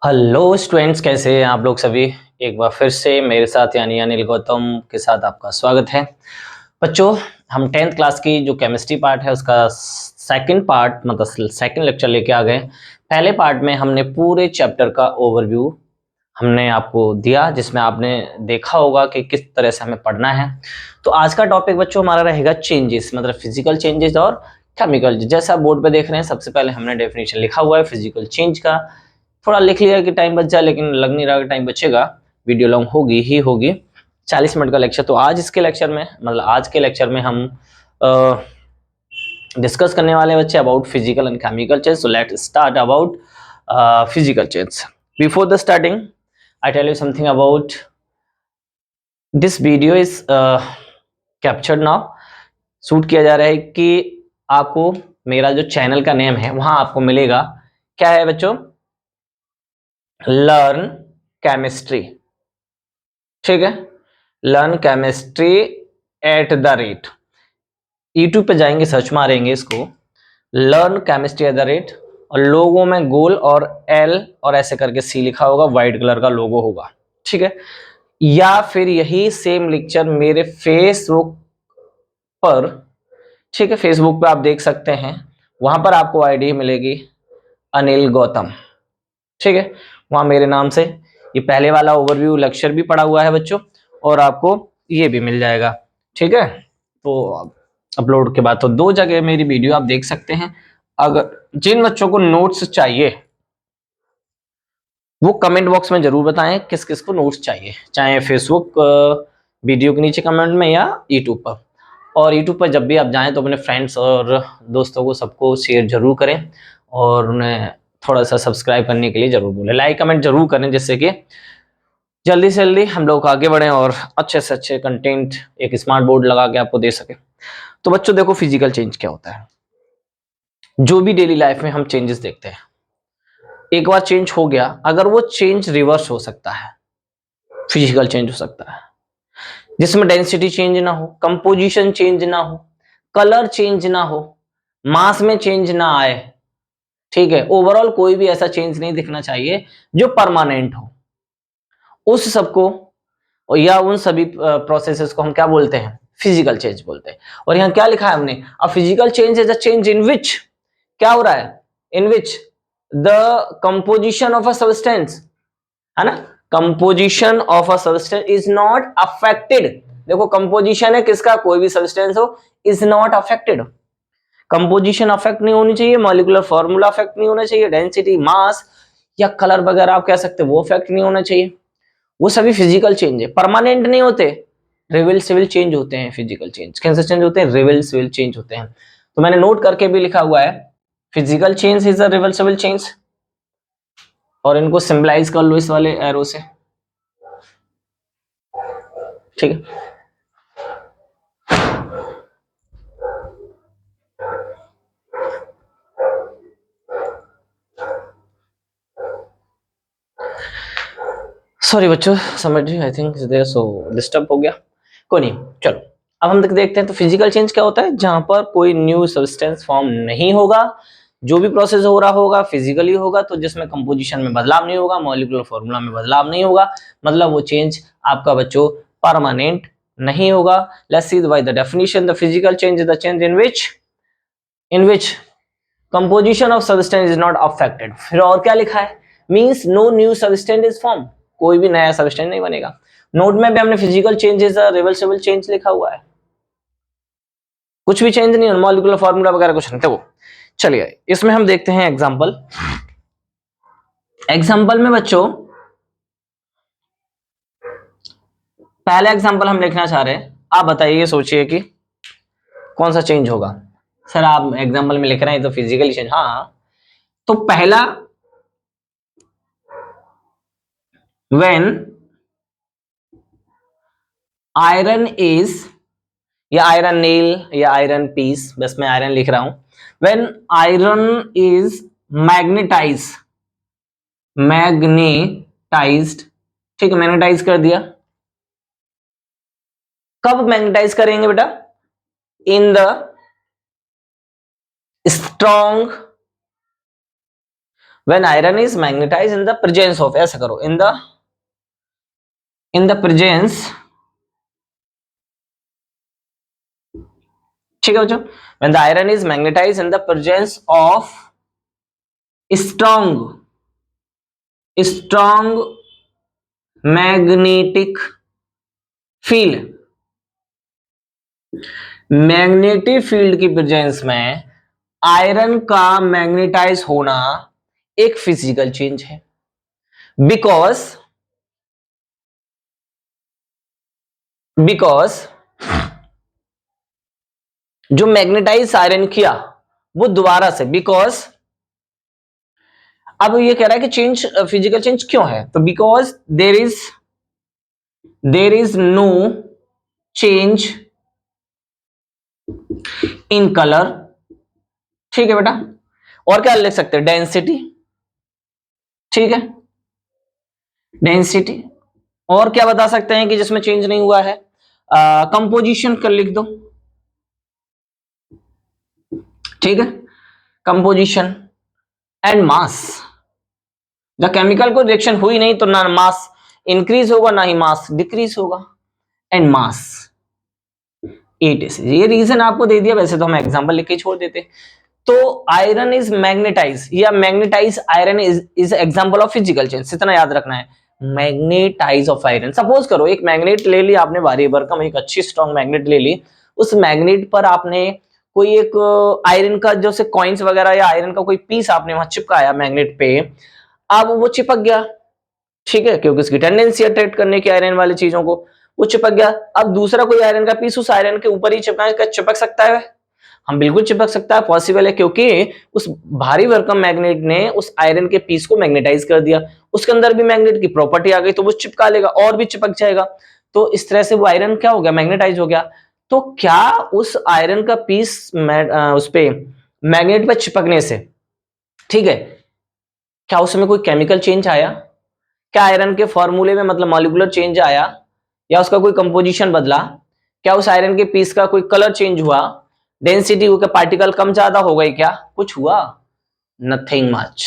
Hello students, कैसे हैं आप लोग सभी। एक बार फिर से मेरे साथ यानी अनिल गौतम के साथ आपका स्वागत है। बच्चों, हम 10th क्लास की जो केमिस्ट्री पार्ट है उसका सेकंड पार्ट मतलब सेकंड लेक्चर लेके आ गए। पहले पार्ट में हमने पूरे चैप्टर का ओवरव्यू हमने आपको दिया, जिसमें आपने देखा होगा कि किस तरह से हमें पढ़ना है। तो आज का टॉपिक बच्चों हमारा रहेगा चेंजेस, मतलब फिजिकल चेंजेस और केमिकल। जैसा आप बोर्ड पे देख रहे हैं, सबसे पहले हमने डेफिनेशन लिखा हुआ है फिजिकल चेंज का। थोड़ा लिख लिया कि टाइम बच जाए, लेकिन लग नहीं रहा कि टाइम बचेगा। वीडियो लॉन्ग होगी ही होगी, 40 मिनट का लेक्चर। तो आज इसके लेक्चर में मतलब आज के लेक्चर में हम डिस्कस करने वाले बच्चे about physical and chemical change. So let start about physical change. Before the starting I tell you something about this video is captured now. Shoot किया जा रहा है कि आपको मेरा जो चैनल का नेम है वहां आपको मिलेगा, क्या है बच्चों, लर्न केमिस्ट्री। ठीक है, लर्न केमिस्ट्री @ यूट्यूब पे जाएंगे, सर्च मारेंगे इसको लर्न केमिस्ट्री @ और लोगों में गोल और एल और ऐसे करके सी लिखा होगा, व्हाइट कलर का लोगो होगा। ठीक है, या फिर यही सेम लेक्चर मेरे फेसबुक पर, ठीक है, फेसबुक पे आप देख सकते हैं, वहां पर आपको आईडी मिलेगी अनिल गौतम। ठीक है, वहां मेरे नाम से ये पहले वाला ओवरव्यू लेक्चर भी पड़ा हुआ है बच्चों, और आपको ये भी मिल जाएगा। ठीक है, तो अपलोड के बाद तो दो जगह मेरी वीडियो आप देख सकते हैं। अगर जिन बच्चों को नोट्स चाहिए वो कमेंट बॉक्स में जरूर बताएं किस किस को नोट्स चाहिए, चाहे फेसबुक वीडियो के नीचे कमेंट में या यूट्यूब पर। और यूट्यूब पर जब भी आप जाएं तो अपने फ्रेंड्स और दोस्तों को सबको शेयर जरूर करें, और उन्हें थोड़ा सा सब्सक्राइब करने के लिए जरूर बोलें, लाइक कमेंट जरूर करें, जिससे कि जल्दी से जल्दी हम लोग आगे बढ़ें और अच्छे से अच्छे कंटेंट एक स्मार्ट बोर्ड लगा के आपको दे सके। तो बच्चों देखो, फिजिकल चेंज क्या होता है। जो भी डेली लाइफ में हम चेंजेस देखते हैं, एक बार चेंज हो गया, अगर वो चेंज रिवर्स हो सकता है, फिजिकल चेंज हो सकता है जिसमें डेंसिटी चेंज ना हो, कंपोजिशन चेंज ना हो, कलर चेंज ना हो, मास में चेंज ना आए। ठीक है, ओवरऑल कोई भी ऐसा चेंज नहीं दिखना चाहिए जो परमानेंट हो। उस सबको या उन सभी प्रोसेसेस को हम क्या बोलते हैं, फिजिकल चेंज बोलते हैं। और यहाँ क्या लिखा है हमने, a physical change is a change in which, क्या हो रहा है, in which the composition of a substance, है ना, composition of a substance is not affected. देखो कंपोजिशन है किसका, कोई भी सब्सटेंस हो, is not affected. Composition affect नहीं होनी चाहिए, मॉलिक्यूलर फॉर्मूला अफेक्ट नहीं होना चाहिए, डेंसिटी, मास या कलर वगैरह आप कह सकते हैं वो अफेक्ट नहीं होना चाहिए। वो सभी फिजिकल चेंज है, परमानेंट नहीं होते, रिवर्सिबल चेंज होते हैं। फिजिकल चेंज कैसे चेंज होते हैं, रिवर्सिबल चेंज होते हैं। तो मैंने नोट करके भी लिखा हुआ है, physical change is a reversible change, और इनको सिंबलाइज कर लो इस वाले एरो से। ठीक है, सॉरी बच्चों, समझ I think there so disturb हो गया, कोई नहीं, चलो अब हम देखते हैं। तो फिजिकल चेंज क्या होता है, जहां पर कोई न्यू सब्सटेंस फॉर्म नहीं होगा, जो भी प्रोसेस हो रहा होगा फिजिकली होगा, तो जिसमें कंपोजिशन में बदलाव नहीं होगा, मॉलिक्यूलर फॉर्मूला में बदलाव नहीं होगा, मतलब वो चेंज आपका बच्चों परमानेंट नहीं होगा। Let's see by the definition, the physical change is the change in which composition of substance is not affected. फिर और क्या लिखा है, means no new substance is form, कोई भी नया सब्सटेंस नहीं बनेगा। नोट में भी हमने फिजिकल चेंजेस रिवर्सिबल चेंज लिखा हुआ है, कुछ भी चेंज नहीं, मॉलिक्यूलर फॉर्मूला वगैरह कुछ नहीं। तो चलिए इसमें हम देखते हैं एग्जांपल। एग्जांपल में बच्चों पहला एग्जांपल हम लिखना चाह रहे हैं, आप बताइए, सोचिए कि कौन सा चेंज होगा। सर आप एग्जांपल में लिख रहे हैं तो फिजिकली चेंज, हाँ। तो पहला, व्हेन आयरन इज, या आयरन नेल या आयरन पीस, बस मैं आयरन लिख रहा हूं, when iron is magnetize, magnetized, ठीक है, मैग्नेटाइज कर दिया। कब मैग्नेटाइज करेंगे बेटा, in the strong when iron is magnetize in the presence of, ऐसा करो, इन द प्रेजेंस, ठीक है बच्चों, when the iron is magnetize in the presence of strong magnetic field, magnetic field की प्रेजेंस में आयरन का मैग्नेटाइज होना एक फिजिकल चेंज है, बिकॉज जो मैग्नेटाइज आयरन किया वो दोबारा से, बिकॉज अब ये कह रहा है कि चेंज, फिजिकल चेंज क्यों है, तो because there is no change in colour, ठीक है बेटा, और क्या लिख सकते हैं, डेंसिटी, ठीक है, डेंसिटी, और क्या बता सकते हैं कि जिसमें चेंज नहीं हुआ है, कंपोजिशन कर लिख दो, ठीक है, कंपोजिशन एंड मास, जब केमिकल को रिएक्शन हुई नहीं तो ना मास इंक्रीज होगा ना ही मास डिक्रीज होगा, एंड मास 8 ये रीजन आपको दे दिया, वैसे तो हम एग्जांपल लिख के छोड़ देते। तो आयरन इज मैग्नेटाइज या magnetize iron is example of physical change, इतना याद रखना है, मैग्नेटाइज ऑफ आयरन। सपोज करो एक मैग्नेट ले ली आपने, भारी भरकम एक अच्छी स्ट्रॉन्ग मैग्नेट ले ली, उस मैग्नेट पर आपने कोई एक आयरन का जो से कॉइन्स वगैरह या आयरन का कोई पीस आपने वहां चिपकाया मैग्नेट पे, अब वो चिपक गया, ठीक है, क्योंकि उसकी टेंडेंसी अट्रैक्ट करने की आयरन वाली चीजों को, वो चिपक गया। अब दूसरा कोई आयरन का पीस उस आयरन के ऊपर ही चिपक सकता है, हम बिल्कुल चिपक सकता है, पॉसिबल है, क्योंकि उस भारी भरकम मैग्नेट ने उस आयरन के पीस को मैग्नेटाइज कर दिया, उसके अंदर भी मैग्नेट की प्रॉपर्टी आ गई, तो वो चिपका लेगा और भी चिपक जाएगा, तो इस तरह से वो आयरन क्या हो गया, मैग्नेटाइज हो गया। तो क्या उस आयरन का पीस उस पे मैग्नेट पे चिपकने से, ठीक है, क्या उसमें कोई केमिकल चेंज आया, क्या आयरन के फॉर्मूले में मतलब मॉलिक्यूलर चेंज आया, या उसका कोई कंपोजिशन बदला, क्या उस आयरन के पीस का कोई कलर चेंज हुआ, डेंसिटी के पार्टिकल कम ज्यादा हो गई, क्या कुछ हुआ, नथिंग मच,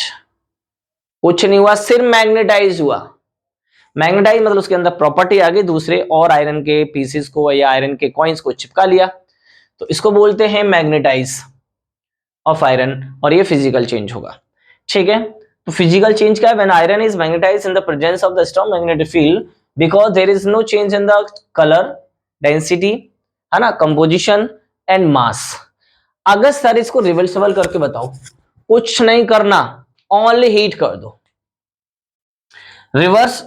कुछ नहीं हुआ, सिर्फ मैग्नेटाइज हुआ। मैग्नेटाइज मतलब उसके अंदर प्रॉपर्टी आ गई, दूसरे और आयरन के पीसेस को या आयरन के कॉइन्स को चिपका लिया, तो इसको बोलते हैं मैग्नेटाइज ऑफ आयरन, और ये फिजिकल चेंज होगा, ठीक है। तो फिजिकल चेंज क्या है, when iron is magnetized in the presence of the strong magnetic field because there is no change in the colour, density, है ना, कंपोजिशन एंड मास। अगर सर इसको रिवर्सिबल करके बताओ, कुछ नहीं करना, ओनली हीट कर दो, रिवर्स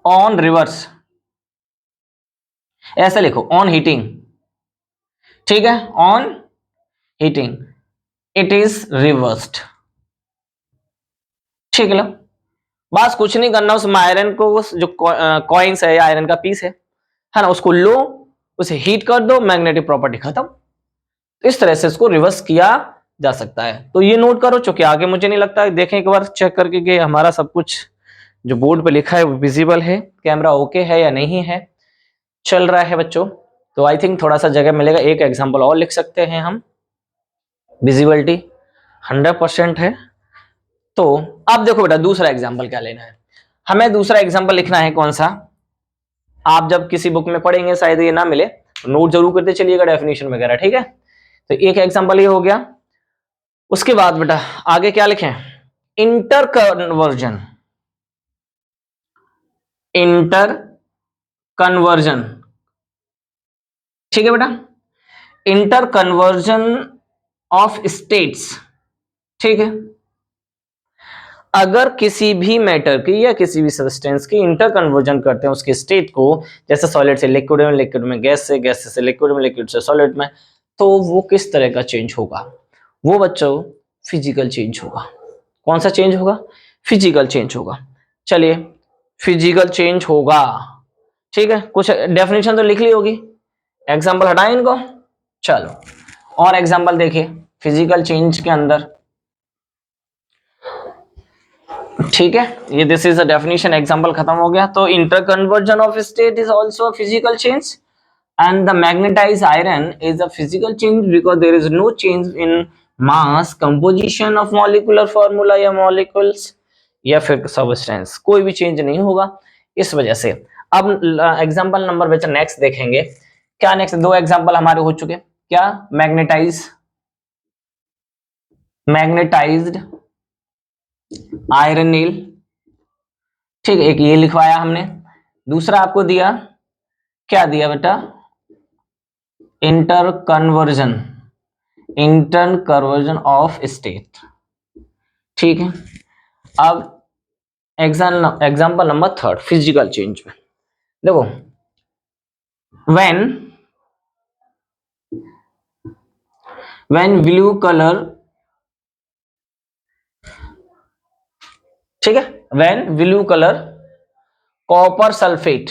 ऑन रिवर्स, ऐसा लिखो, ऑन हीटिंग, ठीक है, on heating it is reversed, ठीक है लो, बस कुछ नहीं करना, उस आयरन को, उस जो कॉइन्स है या आयरन का पीस है ना, उसको लो, उसे हीट कर दो, मैग्नेटिक प्रॉपर्टी खत्म। इस तरह से इसको रिवर्स किया जा सकता है, तो ये नोट करो, चूंकि आगे मुझे नहीं लगता, देखें एक बार चेक करके कि हमारा सब कुछ जो बोर्ड पे लिखा है वो विजिबल है, कैमरा ओके है या नहीं है, चल रहा है बच्चों। तो आई थिंक थोड़ा सा जगह मिलेगा, एक एग्जाम्पल और लिख सकते हैं हम, विजिबिलिटी 100% है। तो अब देखो बेटा दूसरा एग्जाम्पल क्या लेना है, हमें दूसरा एग्जाम्पल लिखना है, कौन सा, आप जब किसी बुक में पढ़ेंगे शायद ये ना मिले, तो नोट जरूर करते चलिएगा, डेफिनेशन वगैरह, ठीक है। तो एक एग्जाम्पल ये हो गया, उसके बाद बेटा आगे क्या लिखें, इंटर कन्वर्जन, इंटर कन्वर्जन, ठीक है बेटा, इंटर कन्वर्जन ऑफ स्टेट्स, ठीक है, अगर किसी भी मैटर की या किसी भी सब्सटेंस की इंटर कन्वर्जन करते हैं उसके स्टेट को, जैसे सॉलिड से लिक्विड में, लिक्विड में गैस से, गैस से लिक्विड में, लिक्विड से सॉलिड में, तो वो किस तरह का चेंज होगा, वो बच्चों फिजिकल चेंज होगा। कौन सा चेंज होगा, फिजिकल चेंज होगा। चलिए फिजिकल चेंज होगा, ठीक है, कुछ डेफिनेशन तो लिख ली होगी, एग्जाम्पल हटाएं इनको, चलो और एग्जाम्पल देखिए फिजिकल चेंज के अंदर, ठीक है, ये this is a definition, example खत्म हो गया। तो inter conversion of state is also a physical change, and the magnetized iron is a physical change because there is no change in mass, composition of molecular formula या molecules या फिर substance, कोई भी change नहीं होगा इस वजह से। अब एग्जांपल नंबर बेचा नेक्स्ट देखेंगे क्या। नेक्स्ट दो एग्जांपल हमारे हो चुके क्या, मैग्नेटाइज्ड आयरन नील, ठीक है, एक ये लिखवाया हमने। दूसरा आपको दिया क्या दिया बेटा, इंटर कन्वर्जन ऑफ स्टेट, ठीक है। अब example number third physical change में देखो, व्हेन ब्लू कलर, ठीक है, when blue colour copper sulphate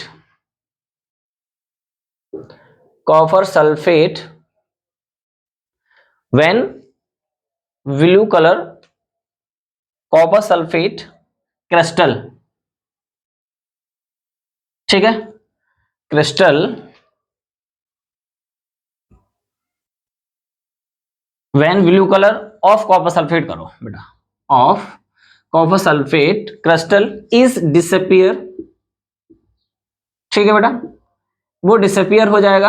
when blue color copper sulfate crystal, ठीक है, crystal when blue color of copper sulfate करो बेटा, of copper sulfate crystal is disappear, ठीक है बेटा, वो डिसअपियर हो जाएगा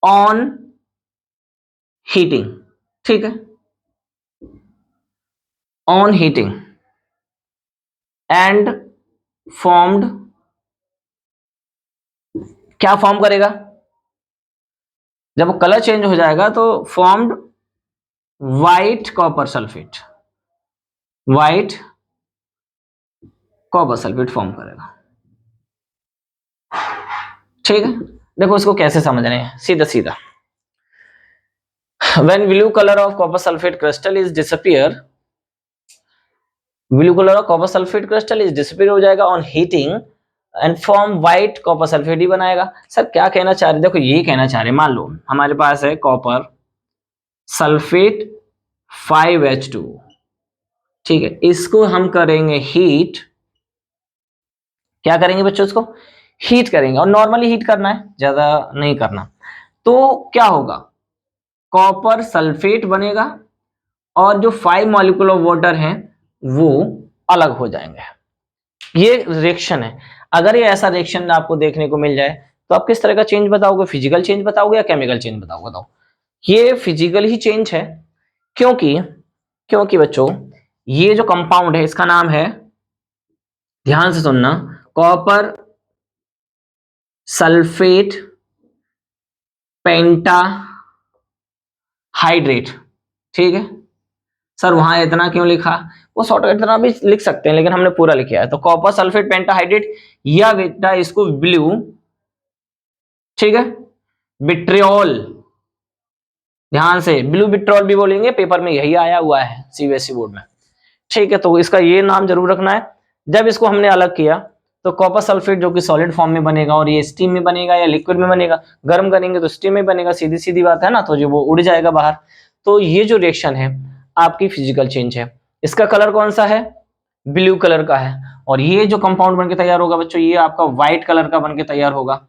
ऑन हीटिंग, ठीक है, ऑन हीटिंग एंड फॉर्म्ड, क्या फॉर्म करेगा, जब कलर चेंज हो जाएगा तो formed white copper sulphate form करेगा, ठीक है। देखो इसको कैसे समझ रहे हैं, सीधा सीधा, when blue color of copper sulfate crystal is disappear, blue colour of copper sulphate crystal is disappear हो जाएगा on heating and form white copper sulphate ही बनाएगा। सर क्या कहना चाह रहे, देखो ये कहना चाह रहे, मान लो हमारे पास है कॉपर सल्फेट 5H2, ठीक है, इसको हम करेंगे हीट, क्या करेंगे बच्चों, इसको हीट करेंगे, और नॉर्मली हीट करना है, ज्यादा नहीं करना। तो क्या होगा, कॉपर सल्फेट बनेगा और जो 5 मॉलिक्यूल ऑफ वाटर हैं वो अलग हो जाएंगे। ये रिएक्शन है। अगर ये ऐसा रिएक्शन आपको देखने को मिल जाए तो आप किस तरह का चेंज बताओगे, फिजिकल चेंज बताओगे या केमिकल चेंज बताओगे, बताओ। ये फिजिकल ही चेंज है, क्योंकि बच्चों ये जो कंपाउंड है इसका नाम है, ध्यान से सुनना, कॉपर सल्फेट पेंटाहाइड्रेट, ठीक है। सर वहां इतना क्यों लिखा, वो शॉर्टकट इतना भी लिख सकते हैं लेकिन हमने पूरा लिखा है। तो कॉपर सल्फेट पेंटाहाइड्रेट या बेटा इसको ब्लू, ठीक है, विट्रियोल, ध्यान से ब्लू विट्रियोल भी बोलेंगे, पेपर में यही आया हुआ है सीबीएसई बोर्ड में, ठीक है। तो इसका ये नाम जरूर रखना है। जब इसको हमने अलग किया तो कॉपर सल्फेट जो कि सॉलिड फॉर्म में बनेगा, और ये स्टीम में बनेगा या लिक्विड में बनेगा, गर्म करेंगे तो स्टीम में बनेगा, सीधी सीधी बात है ना, तो जो वो उड़ जाएगा बाहर। तो ये जो रिएक्शन है आपकी फिजिकल चेंज है। इसका कलर कौन सा है, ब्लू कलर का है, और ये जो कंपाउंड बनके तैयार होगा बच्चों ये आपका व्हाइट कलर का बनके तैयार होगा।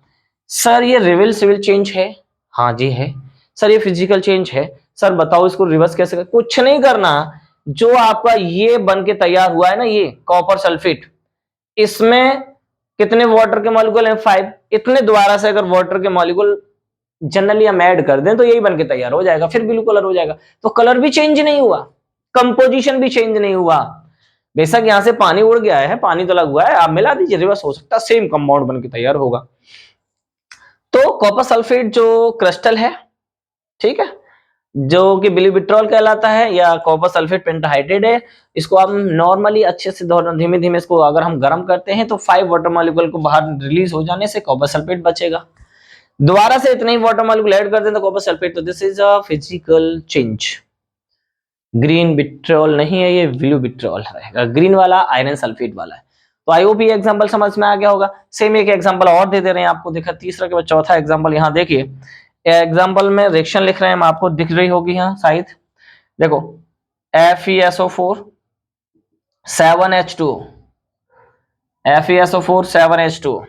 सर ये रिवर्सिबल चेंज है, हाँ जी है। सर ये फिजिकल चेंज है, सर बताओ इसको रिवर्स कैसे कर, कुछ नहीं करना, जो आपका ये बनके तैयार हुआ है ना ये कॉपर सल्फेट, इसमें कितने वाटर के मॉलिक्यूल हैं, 5, इतने दोबारा से अगर वाटर के मॉलिक्यूल जनरली हम ऐड कर दें तो यही बनके तैयार हो जाएगा, फिर ब्लू कलर हो जाएगा। तो कलर भी चेंज नहीं हुआ, कंपोजिशन भी चेंज नहीं हुआ, बेशक यहां से पानी उड़ गया है, पानी तो लग हुआ है, आप मिला दीजिए रिवर्स हो सकता है, सेम कंपाउंड बनके तैयार होगा। तो कॉपर सल्फेट जो क्रिस्टल है, ठीक है, जो कि ब्लू विट्रियोल कहलाता है या कॉपर सल्फेट पेंटाहाइड्रेट है, इसको आप नॉर्मली अच्छे से धीमे धीमे इसको अगर हम गर्म करते हैं तो 5 वाटर मॉलिक्यूल को बाहर रिलीज हो जाने से कॉपर सल्फेट बचेगा। दोबारा से इतने ही वाटर मॉलिक्यूल ऐड कर दें तो कॉपर सल्फेट, तो this is a physical change. Green vitriol नहीं है, ये ब्लू विट्रियोल रहेगा, ग्रीन वाला आयरन सल्फेट वाला है। तो आई होप ये एग्जांपल समझ में आ गया होगा। सेम एक एग्जांपल और दे रहे हैं आपको, देखा तीसरा के बाद चौथा एग्जांपल यहाँ देखिए, एग्जांपल में रिएक्शन लिख रहे हैं हम, आपको दिख रही होगी यहाँ शायद, देखो FeSO4 7H2, FeSO4 7H2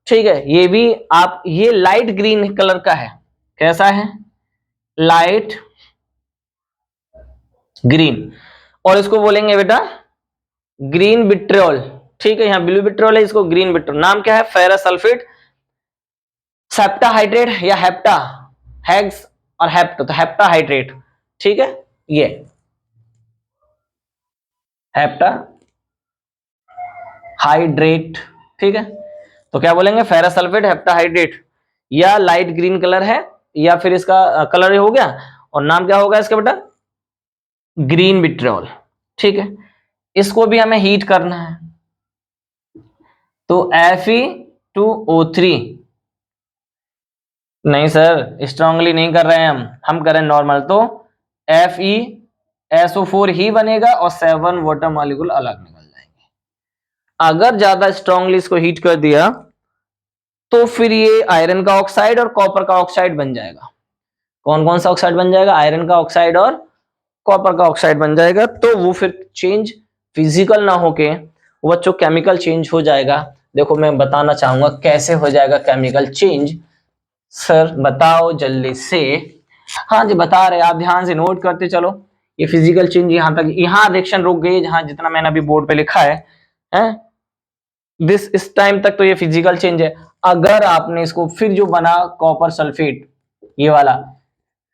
ठीक है, ये भी आप, ये लाइट ग्रीन कलर का है, कैसा है, लाइट ग्रीन, और इसको बोलेंगे बेटा ग्रीन विट्रियोल। ठीक है, यहाँ ब्लू विट्रियोल है, इसको ग्रीन विट्रियोल। नाम क्या है, फेरस सल्फेट सेप्टाहाइड्रेट या हेप्टा, हेक्स और हेप्टा, तो हेप्टाहाइड्रेट। ठीक है, ये हेप्टा हाइड्रेट। ठीक है, तो क्या बोलेंगे, फेरस सल्फेट हेप्टाहाइड्रेट, या लाइट ग्रीन कलर है, या फिर इसका कलर हो गया, और नाम क्या होगा इसका बेटा, ग्रीन विट्रियोल। ठीक है, इसको भी हमें हीट करना है, तो Fe2O3, नहीं सर स्ट्रांगली नहीं कर रहे हैं हम कर रहे हैं नॉर्मल, तो FeSO4 ही बनेगा और 7 वाटर मॉलिक्यूल अलग निकल जाएंगे। अगर ज्यादा स्ट्रांगली इसको हीट कर दिया तो फिर ये आयरन का ऑक्साइड और कॉपर का ऑक्साइड बन जाएगा। कौन कौन सा ऑक्साइड बन जाएगा, आयरन का ऑक्साइड और कॉपर का ऑक्साइड बन जाएगा। तो वो फिर चेंज फिजिकल ना होके वो बच्चों केमिकल चेंज हो जाएगा। देखो मैं बताना चाहूंगा कैसे हो जाएगा केमिकल चेंज, सर बताओ जल्दी से। हाँ जी बता रहे, आप ध्यान से नोट करते चलो। ये फिजिकल चेंज यहाँ तक, यहाँ रिएक्शन रुक गई जहां जितना मैंने अभी बोर्ड पे लिखा है दिस, इस टाइम तक तो ये फिजिकल चेंज है। अगर आपने इसको फिर जो बना कॉपर सल्फेट ये वाला,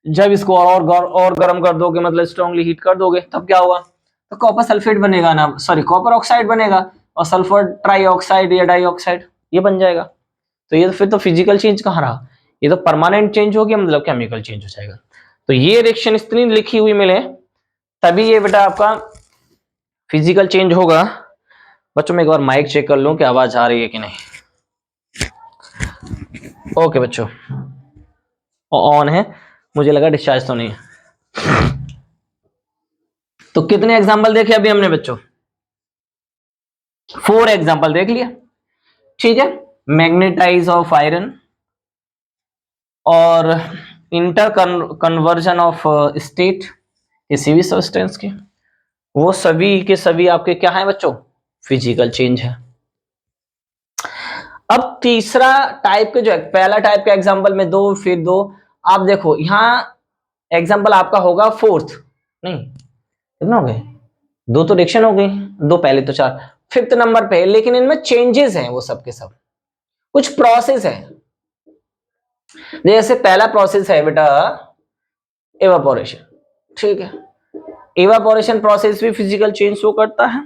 जब इसको और गर्म कर दोगे, मतलब स्ट्रांगली हीट कर दोगे, तब क्या होगा, तो कॉपर सल्फेट बनेगा ना, सॉरी कॉपर ऑक्साइड बनेगा, और सल्फर ट्राईऑक्साइड या डाइऑक्साइड ये बन जाएगा। तो ये फिर तो फिजिकल चेंज कहाँ रहा, ये तो परमानेंट चेंज हो गया, मतलब केमिकल चेंज हो जाएगा। तो ये रिएक्शन इतनी लिखी हुई मिले तभी ये बेटा आपका फिजिकल चेंज होगा। बच्चों मैं एक बार माइक चेक कर लूं कि आवाज आ रही है कि नहीं। ओके बच्चों ऑन है, मुझे लगा डिस्चार्ज तो नहीं है। तो कितने एग्जाम्पल देखे अभी हमने बच्चों, 4 एग्जाम्पल देख लिया। ठीक है, मैग्नेटाइज ऑफ आयरन और इंटर कन्वर्जन ऑफ स्टेट किसी भी सब्सटेंस की, वो सभी के सभी आपके क्या है बच्चों, फिजिकल चेंज है। अब तीसरा टाइप के जो है, पहला टाइप का एग्जांपल में 2 फिर 2, आप देखो यहां एग्जांपल आपका होगा 4th, नहीं कितना हो गए, 2 तो रिएक्शन हो गई, 2 पहले तो 4, 5th नंबर पे, लेकिन इनमें चेंजेस हैं वो सब के सब, कुछ प्रोसेस है। जैसे पहला प्रोसेस है बेटा एवापोरेशन। ठीक है, एवापोरेशन प्रोसेस भी फिजिकल चेंज शो करता है।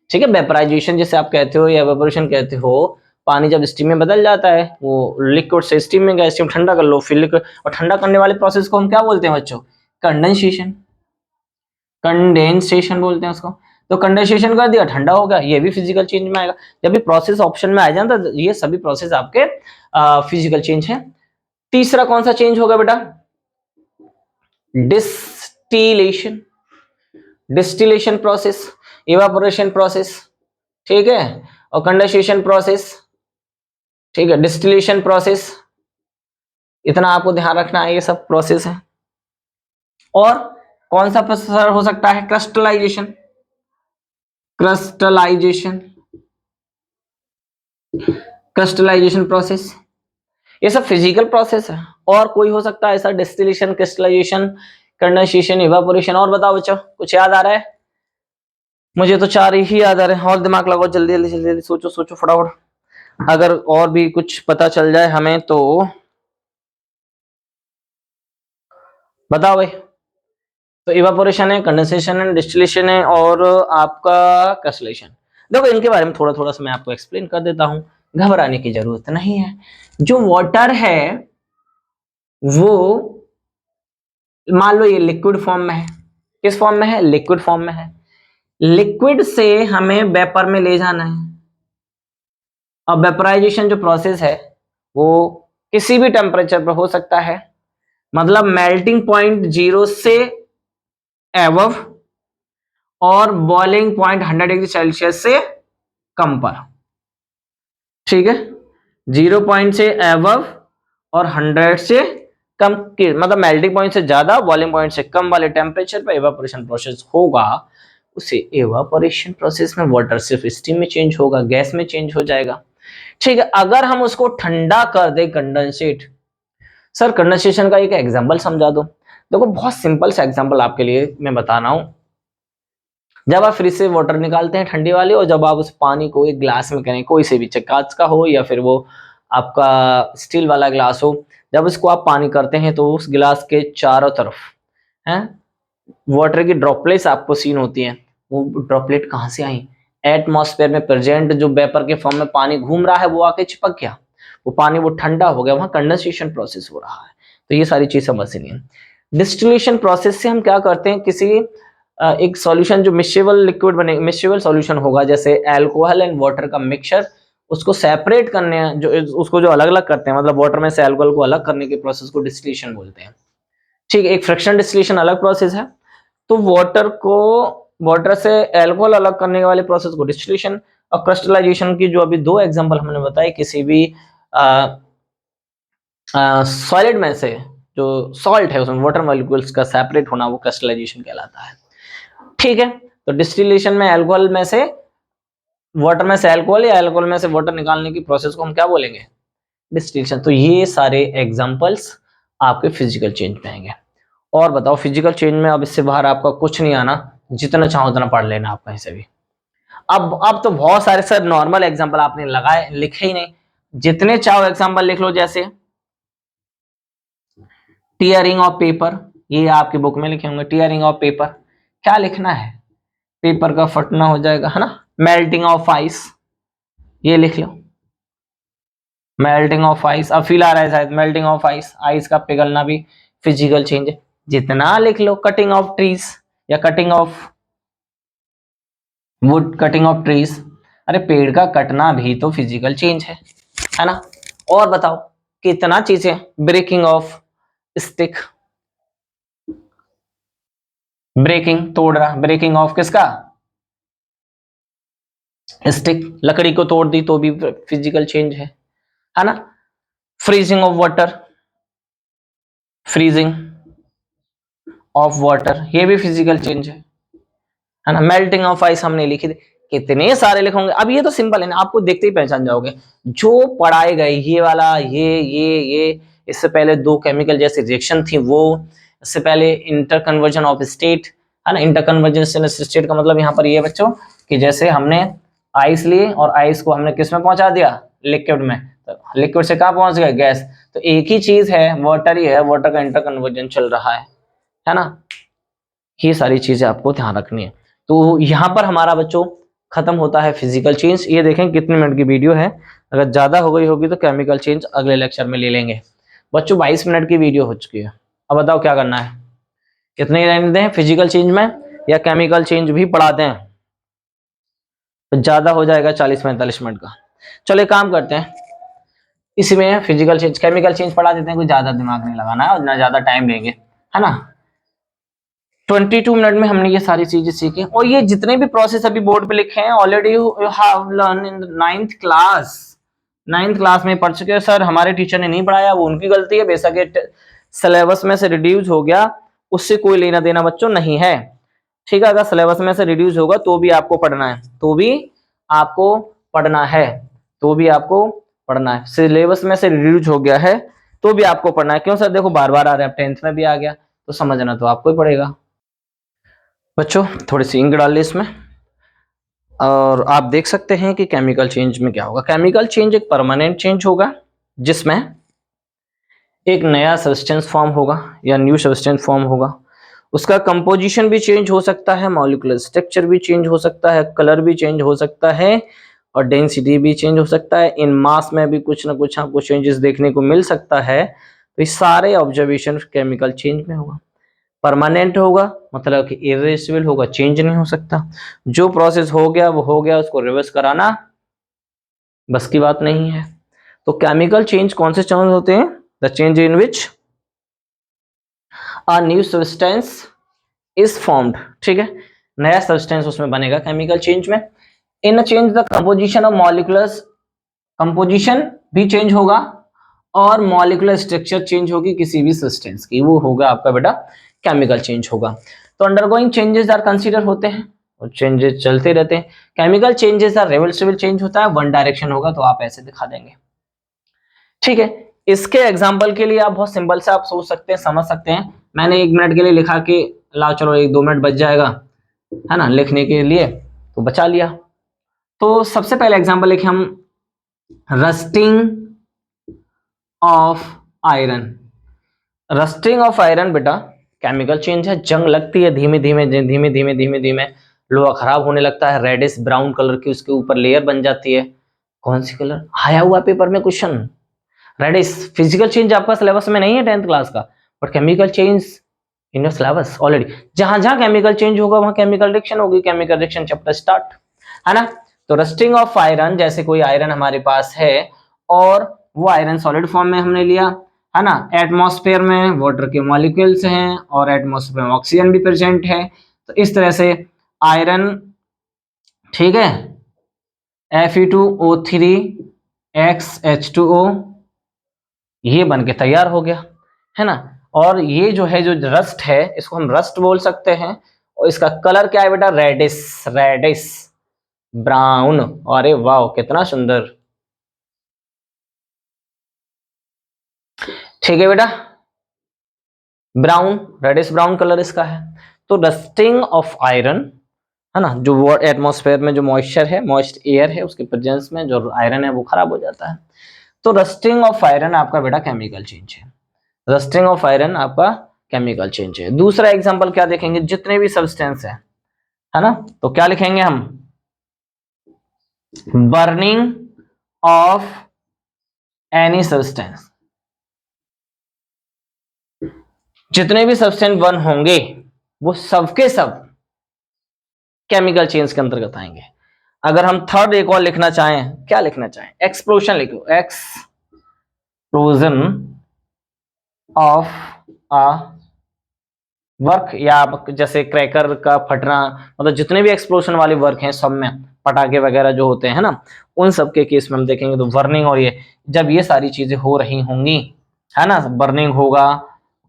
ठीक है, वेपराइजेशन जिसे आप कहते हो या एवापोरेशन कहते हो, पानी जब स्टीम में बदल जाता है, वो लिक्विड से स्टीम में गया, स्टीम ठंडा कर लो फिर लिक्विड, और ठंडा करने वाले प्रोसेस को हम क्या बोलते हैं बच्चों, कंडेंसेशन, कंडेंसेशन बोलते हैं उसको। तो कंडेंसेशन कर दिया, ठंडा हो गया, ये भी फिजिकल चेंज में आएगा। जब भी प्रोसेस ऑप्शन में आ जाए तो ये सभी प्रोसेस आपके फिजिकल चेंज है। तीसरा कौन सा चेंज होगा बेटा, distillation, distillation process, evaporation process, ठीक है, और कंडेंसेशन प्रोसेस। ठीक है, डिस्टिलेशन प्रोसेस, इतना आपको ध्यान रखना है, ये सब प्रोसेस है। और कौन सा प्रोसेस हो सकता है, क्रिस्टलाइजेशन, क्रिस्टलाइजेशन, क्रिस्टलाइजेशन प्रोसेस, ये सब फिजिकल प्रोसेस है। और कोई हो सकता है ऐसा, डिस्टिलेशन, क्रिस्टलाइजेशन, कंडेंसेशन, इवापोरेशन। और बताओ बच्चों कुछ याद आ रहा है, मुझे तो 4 ही याद आ रहे हैं, और दिमाग लगाओ जल्दी जल्दी जल्दी जल्दी, सोचो सोचो फटाफट, अगर और भी कुछ पता चल जाए हमें तो बताओ भाई। तो इवापोरेशन है, कंडेंसेशन है, डिस्टिलेशन है, और आपका क्रिस्टलाइजेशन। देखो इनके बारे में थोड़ा थोड़ा सा मैं आपको एक्सप्लेन कर देता हूं, घबराने की जरूरत नहीं है। जो वाटर है वो मान लो ये लिक्विड फॉर्म में है, किस फॉर्म में है, लिक्विड फॉर्म में है। लिक्विड से हमें वेपर में ले जाना है। अब वेपराइजेशन जो प्रोसेस है वो किसी भी टेम्परेचर पर हो सकता है, मतलब मेल्टिंग पॉइंट 0 से एबव और बॉइलिंग पॉइंट 100 डिग्री सेल्सियस से कम पर। ठीक है, 0 पॉइंट से एबव और 100 से कम के, मतलब मेल्टिंग पॉइंट से ज्यादा बॉइलिंग पॉइंट से कम वाले टेम्परेचर पर एवापोरेशन प्रोसेस होगा। उसे एवापोरेशन प्रोसेस में वाटर सिर्फ स्टीम में चेंज होगा, गैस में चेंज हो जाएगा। ठीक है, अगर हम उसको ठंडा कर दे, कंडेंसेट, सर कंडेंसेशन का एक एग्जांपल समझा दो। देखो बहुत सिंपल सा एग्जांपल आपके लिए मैं बता रहा हूं। जब आप फ्रिज से वाटर निकालते हैं ठंडी वाली, और जब आप उस पानी को एक ग्लास में करें, कोई से भी, चाहे कांच का हो या फिर वो आपका स्टील वाला ग्लास हो, जब उसको आप पानी करते हैं तो उस गिलास के चारों तरफ हैं वाटर की ड्रॉपलेट्स आपको सीन होती हैं। वो ड्रॉपलेट कहाँ से आई? एटमॉस्फेयर में प्रेजेंट जो वेपर के फॉर्म में पानी घूम रहा है वो आके चिपक गया, वो पानी वो ठंडा हो गया, वहां कंडेंसेशन प्रोसेस हो रहा है। तो ये सारी चीज समझनी है। डिस्टिलेशन प्रोसेस से हम क्या करते हैं, किसी एक सॉल्यूशन जो मिक्सेबल लिक्विड बने, मिक्सेबल सॉल्यूशन होगा, जैसे अल्कोहल एंड वाटर का मिक्सचर, उसको सेपरेट करने, जो उसको जो अलग अलग करते हैं, मतलब वाटर में से अल्कोहल को अलग करने के प्रोसेस को डिस्टिलेशन बोलते हैं। ठीक है, एक फ्रैक्शन डिस्टिलेशन अलग प्रोसेस है। तो वाटर से अल्कोहल अलग करने वाले प्रोसेस को डिस्टिलेशन, और क्रिस्टलाइजेशन की जो अभी दो एग्जांपल हमने बताए, किसी भी सॉलिड में से जो सॉल्ट है उसमें वाटर मॉलिक्यूल्स का सेपरेट होना, वो क्रिस्टलाइजेशन कहलाता है। ठीक है, तो डिस्टिलेशन में अल्कोहल में से वाटर में से अल्कोहल या अल्कोहल में से वाटर निकालने की प्रोसेस को हम क्या बोलेंगे? डिस्टिलेशन। तो ये सारे एग्जांपल्स आपके फिजिकल चेंज में आएंगे। और बताओ फिजिकल चेंज में अब इससे बाहर आपका कुछ नहीं आना, जितना चाहो उतना पढ़ लेना आप कहीं से भी। अब तो बहुत सारे सर नॉर्मल एग्जांपल आपने लगाए, लिखे ही नहीं, जितने चाहो एग्जांपल लिख लो। जैसे टीयरिंग ऑफ पेपर, ये आपकी बुक में लिखे होंगे, टीयरिंग ऑफ पेपर, क्या लिखना है? पेपर का फटना हो जाएगा, है ना। मेल्टिंग ऑफ आइस, ये लिख लो, मेल्टिंग ऑफ आइस। अब फील आ रहा है शायद, मेल्टिंग ऑफ आइस, आइस का पिघलना भी फिजिकल चेंज है, जितना लिख लो। कटिंग ऑफ ट्रीज या cutting of would, cutting of trees, अरे पेड़ का कटना भी तो फिजिकल चेंज है ना। और बताओ कितना चीजें, ब्रेकिंग ऑफ स्टिक, ब्रेकिंग तोड़ रहा, ब्रेकिंग ऑफ किसका? स्टिक, लकड़ी को तोड़ दी तो भी फिजिकल चेंज है ना। Freezing of water, freezing of water, ये भी फिजिकल चेंज है ना। मेल्टिंग ऑफ आइस हमने लिखी थी, कितने सारे लिखोगे। अब ये तो सिंपल है ना, आपको देखते ही पहचान जाओगे जो पढ़ाए गए। ये वाला, ये इससे पहले दो केमिकल जैसी रिएक्शन थी, वो इससे पहले इंटर कन्वर्जन ऑफ स्टेट, है ना। इंटर कन्वर्जन स्टेट का मतलब यहाँ पर ये बच्चों कि जैसे हमने आइस लिए और आइस को हमने किस में पहुंचा दिया? लिक्विड में। तो लिक्विड से कहाँ पहुंच गया? गैस। तो एक ही चीज है, वाटर ही है, वाटर का इंटर कन्वर्जन चल रहा है ना। ये सारी चीजें आपको ध्यान रखनी है। तो यहाँ पर हमारा बच्चों खत्म होता है फिजिकल चेंज। ये देखें कितने मिनट की वीडियो है, अगर ज्यादा हो गई होगी तो केमिकल चेंज अगले लेक्चर में ले लेंगे। बच्चों 22 मिनट की वीडियो हो चुकी है, अब बताओ क्या करना है? कितने ही रहने दें फिजिकल चेंज में, या केमिकल चेंज भी पढ़ाते हैं? तो ज्यादा हो जाएगा 40-45 मिनट का। चलो एक काम करते हैं, इसमें फिजिकल चेंज केमिकल चेंज पढ़ा देते हैं, कुछ ज्यादा दिमाग नहीं लगाना है और ना ज्यादा टाइम लेंगे, है ना। 22 मिनट में हमने ये सारी चीजें सीखी, और ये जितने भी प्रोसेस अभी बोर्ड पे लिखे हैं already you have learn in 9th class. 9th class में पढ़ चुके हो सर, हमारे टीचर ने नहीं पढ़ाया, वो उनकी गलती है। बेशक सिलेबस में से रिड्यूस हो गया, उससे कोई लेना देना बच्चों नहीं है। ठीक है, अगर सिलेबस में से रिड्यूस होगा तो भी आपको पढ़ना है, तो भी आपको पढ़ना है, तो भी आपको पढ़ना है। सिलेबस में से रिड्यूस हो गया है तो भी आपको पढ़ना है। क्यों सर? देखो बार बार आ रहा है, 10th में भी आ गया, तो समझना तो आपको ही पड़ेगा। बच्चों थोड़ी सी इंक डाल ली इसमें, और आप देख सकते हैं कि केमिकल चेंज में क्या होगा। केमिकल चेंज एक परमानेंट चेंज होगा, जिसमें एक नया सब्सटेंस फॉर्म होगा या न्यू सब्सटेंस फॉर्म होगा। उसका कंपोजिशन भी चेंज हो सकता है, मॉलिक्यूलर स्ट्रक्चर भी चेंज हो सकता है, कलर भी चेंज हो सकता है, और डेंसिटी भी चेंज हो सकता है। इन मास में भी कुछ ना कुछ आपको चेंजेस देखने को मिल सकता है। तो ये सारे ऑब्जर्वेशन केमिकल चेंज में होगा। परमानेंट होगा मतलब कि इरिवर्सिबल होगा, चेंज नहीं हो सकता। जो प्रोसेस हो गया वो हो गया, उसको रिवर्स कराना बस की बात नहीं है। तो केमिकल चेंज कौन से चेंज होते हैं? The change in which a new substance is formed. ठीक है, नया सब्सटेंस उसमें बनेगा केमिकल चेंज में। In change the composition of moleculars, composition भी चेंज होगा और मॉलिक्यूलर स्ट्रक्चर चेंज होगी किसी भी सब्सटेंस की, वो होगा आपका बेटा केमिकल चेंज होगा। तो अंडरगोइंग चेंजेस आर कंसीडर होते हैं, चेंजेस चलते रहते हैं। Chemical changes are reversible, change होता है, वन डायरेक्शन होगा तो आप ऐसे दिखा देंगे। ठीक है, इसके एग्जाम्पल के लिए आप बहुत सिंपल से आप सोच सकते हैं, समझ सकते हैं। मैंने 1 मिनट के लिए लिखा कि ला चलो 1-2 मिनट बच जाएगा, है ना, लिखने के लिए, तो बचा लिया। तो सबसे पहले एग्जाम्पल लिखे हम, rusting of iron. Rusting of iron बेटा केमिकल चेंज है, जंग लगती है, धीमे धीमे धीमे धीमे धीमे धीमे लोहा खराब होने लगता है, रेडिश ब्राउन कलर की उसके ऊपर लेयर बन जाती है। कौन सी कलर आया हुआ पेपर में क्वेश्चन, रेडिश। फिजिकल चेंज आपका सिलेबस में नहीं है 10th क्लास का, but chemical change in your syllabus already. जहां जहां केमिकल चेंज होगा वहां केमिकल रिएक्शन होगी, केमिकल रिएक्शन चैप्टर स्टार्ट, है ना। तो रस्टिंग ऑफ आयरन, जैसे कोई आयरन हमारे पास है और वो आयरन सॉलिड फॉर्म में हमने लिया, है ना, एटमॉस्फेयर में वाटर के मॉलिक्यूल्स हैं और एटमॉस्फेयर में ऑक्सीजन भी प्रेजेंट है, तो इस तरह से आयरन, ठीक है, Fe2O3XH2O ये बन के तैयार हो गया, है ना। और ये जो है, जो रस्ट है, इसको हम रस्ट बोल सकते हैं, और इसका कलर क्या है बेटा, रेडिश, रेडिश ब्राउन। अरे वाह कितना सुंदर, ठीक है बेटा, ब्राउन, रेडिश ब्राउन कलर इसका है। तो रस्टिंग ऑफ आयरन, है ना, जो एटमॉस्फेयर में जो मॉइस्चर है, मॉइस्ट एयर है, उसके प्रेजेंस में जो आयरन है वो खराब हो जाता है। तो रस्टिंग ऑफ आयरन आपका बेटा केमिकल चेंज है, रस्टिंग ऑफ आयरन आपका केमिकल चेंज है। दूसरा एग्जांपल क्या देखेंगे, जितने भी सब्सटेंस है ना, तो क्या लिखेंगे हम, बर्निंग ऑफ एनी सब्सटेंस। जितने भी सब्सटेंस बर्न होंगे वो सबके सब केमिकल चेंज के अंतर्गत आएंगे। अगर हम थर्ड एक और लिखना चाहें, क्या लिखना चाहें, एक्सप्लोजन लिख लो, एक्सप्लोजन ऑफ अ वर्क, या जैसे क्रैकर का फटना, मतलब जितने भी एक्सप्लोजन वाले वर्क हैं सब में, पटाखे वगैरह जो होते हैं ना, उन सब के केस में हम देखेंगे तो बर्निंग, और ये जब ये सारी चीजें हो रही होंगी, है ना, बर्निंग होगा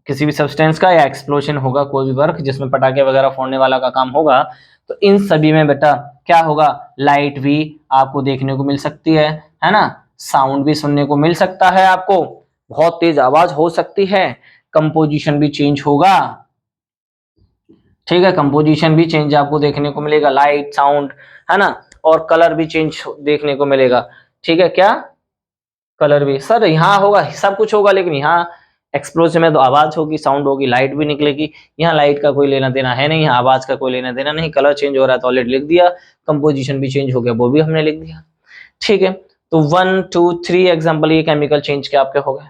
किसी भी सब्सटेंस का, या एक्सप्लोजन होगा कोई भी वर्क जिसमें पटाखे वगैरह फोड़ने वाला का काम होगा, तो इन सभी में बेटा क्या होगा, लाइट भी आपको देखने को मिल सकती है ना, साउंड भी सुनने को मिल सकता है, आपको बहुत तेज आवाज हो सकती है, कंपोजिशन भी चेंज होगा, ठीक है, कंपोजिशन भी चेंज आपको देखने को मिलेगा, लाइट साउंड, है ना, और कलर भी चेंज देखने को मिलेगा, ठीक है, क्या कलर भी, सर यहाँ होगा, सब कुछ होगा, लेकिन यहाँ एक्सप्लोजन में तो आवाज होगी, साउंड होगी, लाइट भी निकलेगी, यहाँ लाइट का कोई लेना देना है नहीं, यहाँ आवाज का कोई लेना देना नहीं, कलर चेंज हो रहा है तो ऑलरेडी लिख दिया, कंपोजिशन भी चेंज हो गया वो भी हमने लिख दिया, ठीक है। तो 1 2 3 एग्जाम्पल ये केमिकल चेंज के आपके हो गए,